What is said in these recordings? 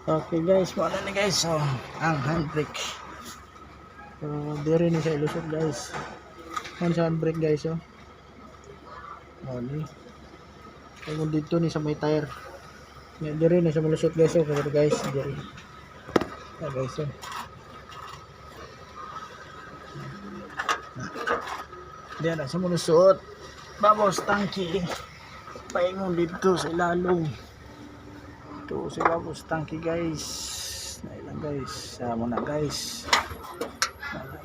Okay guys, wala na guys. So, ang handbrake. So, diri ni sa ilusot guys. Ano sa handbrake guys, oh. Ano. Kung dito ni sa may tire. Diri ni sa malusot guys, oh. Kasi guys, diri. Guys, oh. Diyan na sa malusot. Babos tangki. Paingon dito sa ilalong. Ito si Babos tangki guys. Nailang guys. Sama na guys.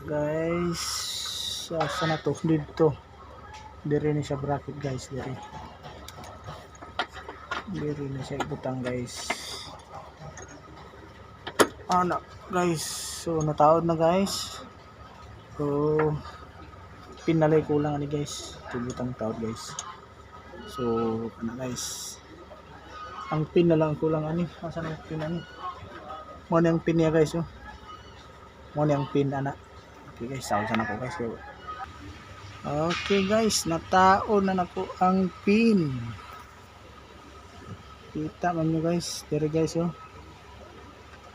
Guys, saan na to? Dito. Diri ni sa bracket guys. Diri ni sa ibutang guys. Anak guys. So nataod na guys. So pinalay ko lang ani guys. Ibutang taod guys. So ano guys. Ang pin na lang kulang ani. Asan ang pin ani? Mo na yung pin niya guys, oh. Mo na yung pin ana. Okay guys, sausan ako guys. Okay guys, nataon na nako ang pin. Kita man nyo guys, dere guys, oh.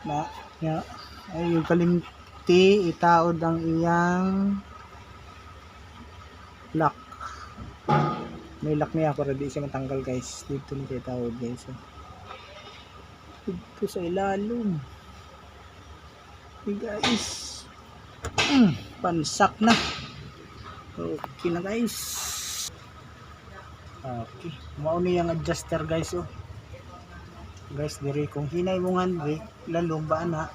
Ay yung kalimti, itaod ang iyang lock. May lock niya para di siya matanggal guys. Dito ni siya itaod guys, oh. Dito sa ilalong. Okay guys. Pansak na. Okay na guys. Okay, mauni yung adjuster guys, oh. Guys, diri kung hinay mo handbrake lalong ba na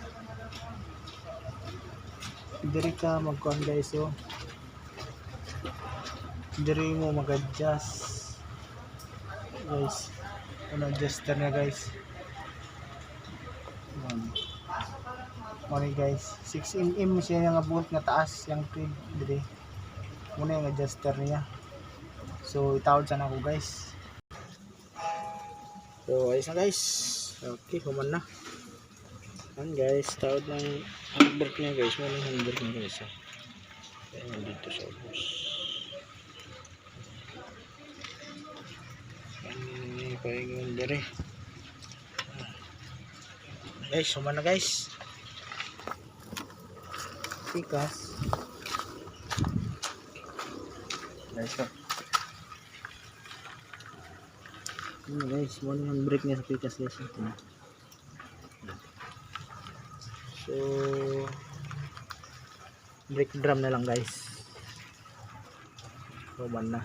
diri ka magkuhan guys, oh. Diri mo mag-adjust guys. Ano adjuster na guys. Money guys, 6mm siya yung abot na taas yung feed diri. Muna yung adjuster niya. So itawad sana ako guys. So ayos na guys. Okay, human na. Yan guys, tawad ng handbrake niya guys. Muna yung handbrake niya guys, oh. Ayan dito sa ubos. Yan pahingon diri. Guys, human na guys. Pikas guys, oh. Ano guys, mo yung brake niya sa pikas guys, ito na. So brake drum na lang guys. Roman na.